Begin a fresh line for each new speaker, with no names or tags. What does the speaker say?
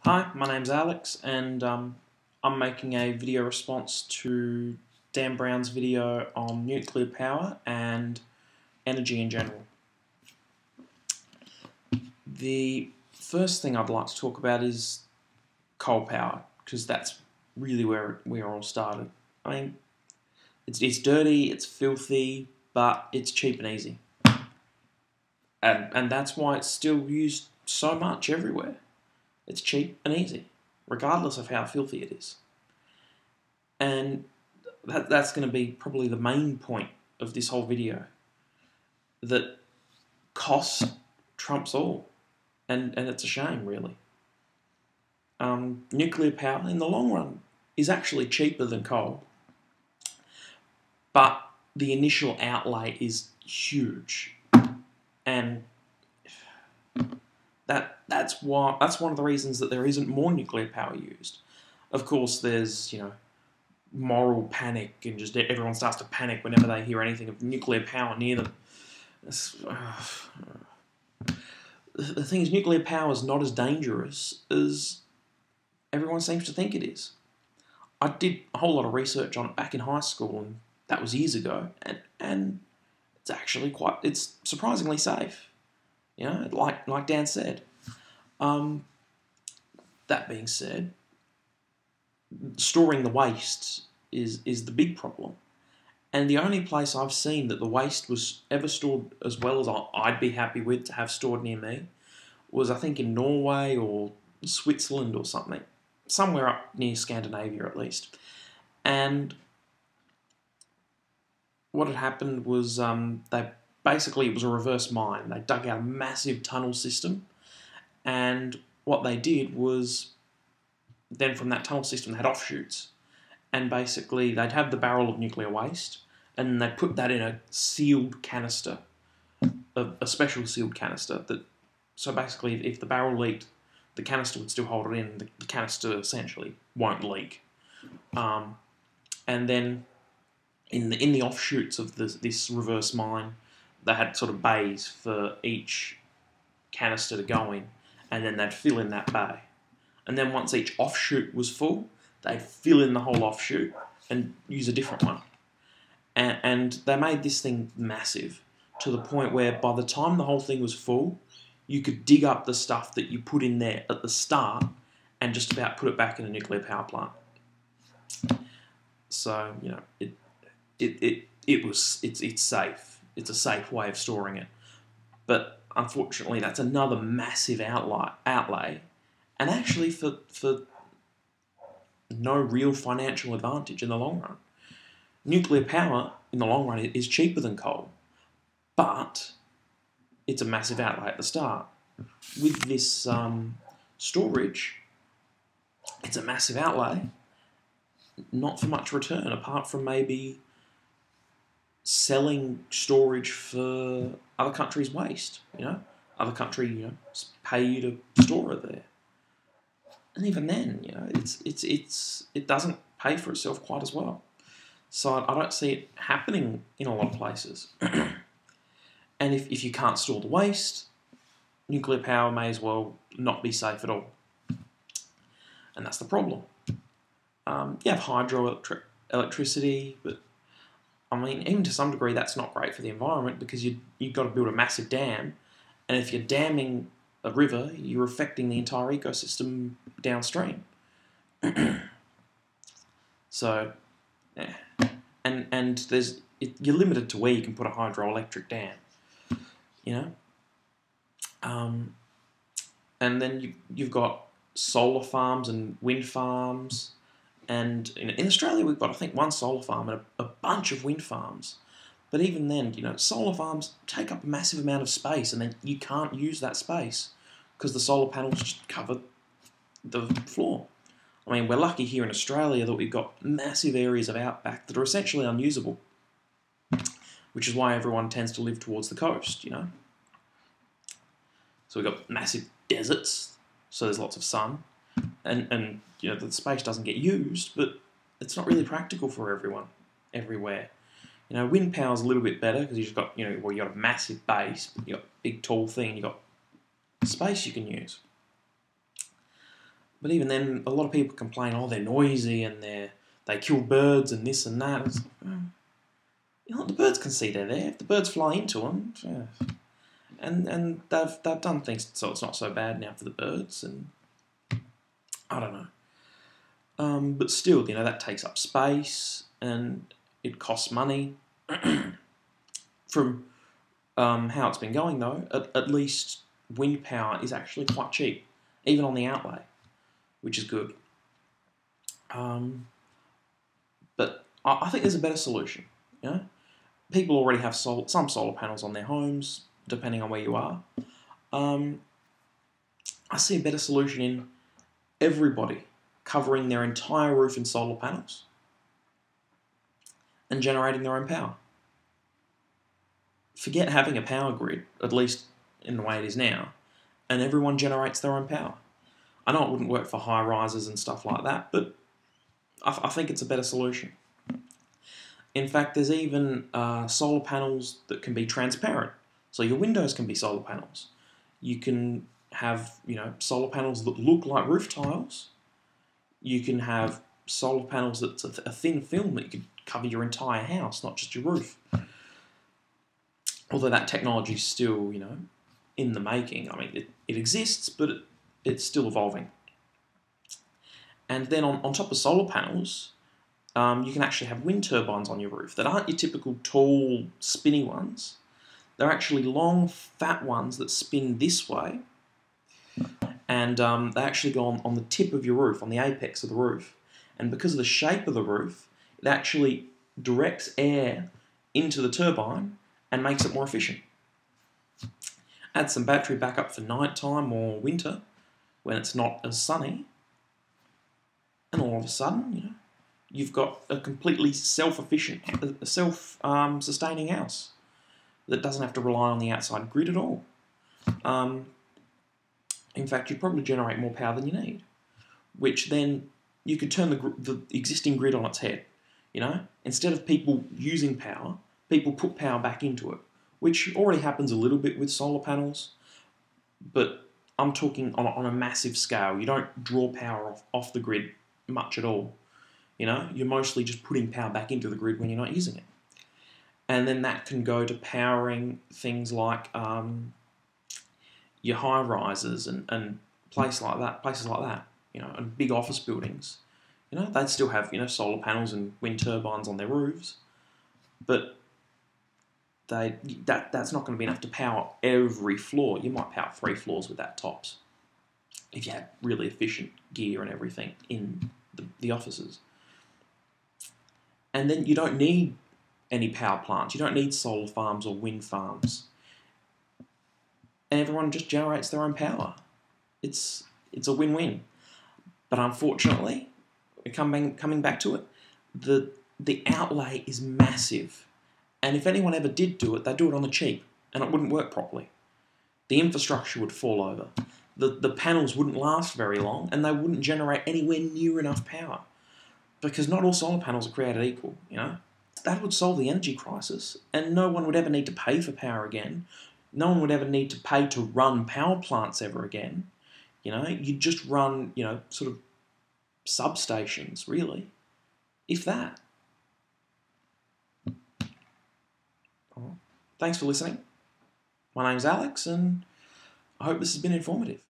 Hi, my name's Alex, and I'm making a video response to Dan Brown's video on nuclear power and energy in general. The first thing I'd like to talk about is coal power, because that's really where we all started. I mean, it's dirty, it's filthy, but it's cheap and easy. And that's why it's still used so much everywhere. It's cheap and easy, regardless of how filthy it is. And that's going to be probably the main point of this whole video, that cost trumps all, and it's a shame, really. Nuclear power, in the long run, is actually cheaper than coal, but the initial outlay is huge, and that's one of the reasons that there isn't more nuclear power used. Of course, there's moral panic, and just everyone starts to panic whenever they hear anything of nuclear power near them. The thing is, nuclear power is not as dangerous as everyone seems to think it is. I did a whole lot of research on it back in high school, and that was years ago, and it's actually it's surprisingly safe. Like Dan said. That being said, storing the waste is the big problem. And the only place I've seen that the waste was ever stored as well as I'd be happy with to have stored near me was, I think, in Norway or Switzerland or something. Somewhere up near Scandinavia, at least. And what had happened was it was a reverse mine. They dug out a massive tunnel system, and what they did was, then from that tunnel system they had offshoots, and basically they'd have the barrel of nuclear waste, and they'd put that in a sealed canister, a special sealed canister, so basically if the barrel leaked, the canister would still hold it in. The canister essentially won't leak. And then in the offshoots of this reverse mine, they had sort of bays for each canister to go in, and then they'd fill in that bay. And then once each offshoot was full, they'd fill in the whole offshoot and use a different one. And they made this thing massive, to the point where by the time the whole thing was full, you could dig up the stuff that you put in there at the start and just about put it back in a nuclear power plant. So, it's safe. It's a safe way of storing it. But unfortunately, that's another massive outlay, and actually for no real financial advantage in the long run. Nuclear power, in the long run, is cheaper than coal, but it's a massive outlay at the start. With this storage, it's a massive outlay, not for much return, apart from maybe selling storage for other countries' waste. Other country, pay you to store it there. And even then, it doesn't pay for itself quite as well. So I don't see it happening in a lot of places. And if you can't store the waste, nuclear power may as well not be safe at all. And that's the problem. You have hydroelectricity, but I mean, even to some degree, that's not great for the environment, because you've got to build a massive dam, and if you're damming a river, you're affecting the entire ecosystem downstream. So, yeah. And you're limited to where you can put a hydroelectric dam. And then you've got solar farms and wind farms. And in Australia, we've got, I think, one solar farm and a bunch of wind farms. But even then, solar farms take up a massive amount of space, and then you can't use that space because the solar panels just cover the floor. I mean, we're lucky here in Australia that we've got massive areas of outback that are essentially unusable, which is why everyone tends to live towards the coast, So we've got massive deserts, so there's lots of sun, and the space doesn't get used, but it's not really practical for everyone everywhere. Wind power is a little bit better because you've got you got a massive base, you got a big tall thing, you got space you can use. But even then, a lot of people complain, oh, they're noisy and they kill birds and this and that. It's like, you know, the birds can see they're there. If the birds fly into them, and they've done things so it's not so bad now for the birds. And I don't know. But still, you know, that takes up space and it costs money. From how it's been going, though, at least wind power is actually quite cheap, even on the outlay, which is good. But I think there's a better solution. You know, people already have some solar panels on their homes, depending on where you are. I see a better solution in everybody covering their entire roof in solar panels and generating their own power. Forget having a power grid, at least in the way it is now, and everyone generates their own power. I know it wouldn't work for high rises and stuff like that, but I think it's a better solution. In fact, there's even solar panels that can be transparent. So your windows can be solar panels. You can have, you know, solar panels that look like roof tiles. You can have solar panels that's a thin film that you could cover your entire house, not just your roof. Although that technology is still, you know, in the making. I mean, it exists, but it's still evolving. And then on top of solar panels, you can actually have wind turbines on your roof that aren't your typical tall, spinny ones. They're actually long, fat ones that spin this way, and they actually go on the tip of your roof, on the apex of the roof. And because of the shape of the roof, it actually directs air into the turbine and makes it more efficient. Add some battery backup for nighttime or winter when it's not as sunny, and all of a sudden, you know, you've got a completely self-efficient, self-sustaining house that doesn't have to rely on the outside grid at all. In fact, you'd probably generate more power than you need, which then you could turn the existing grid on its head. You know, instead of people using power, people put power back into it, which already happens a little bit with solar panels, but I'm talking on a massive scale. You don't draw power off the grid much at all. You know, you're mostly just putting power back into the grid when you're not using it. And then that can go to powering things like your high rises and places like that, you know, and big office buildings. You know, they'd still have, you know, solar panels and wind turbines on their roofs, but that's not going to be enough to power every floor. You might power 3 floors with that tops, if you had really efficient gear and everything in the offices. And then you don't need any power plants. You don't need solar farms or wind farms. And everyone just generates their own power. It's a win-win. But unfortunately, coming back to it, the outlay is massive. And if anyone ever did do it, they'd do it on the cheap, and it wouldn't work properly. The infrastructure would fall over. The panels wouldn't last very long, and they wouldn't generate anywhere near enough power. Because not all solar panels are created equal, you know? That would solve the energy crisis, and no one would ever need to pay for power again. No one would ever need to pay to run power plants ever again. You know, you'd just run, you know, sort of substations, really. If that. Thanks for listening. My name's Alex, and I hope this has been informative.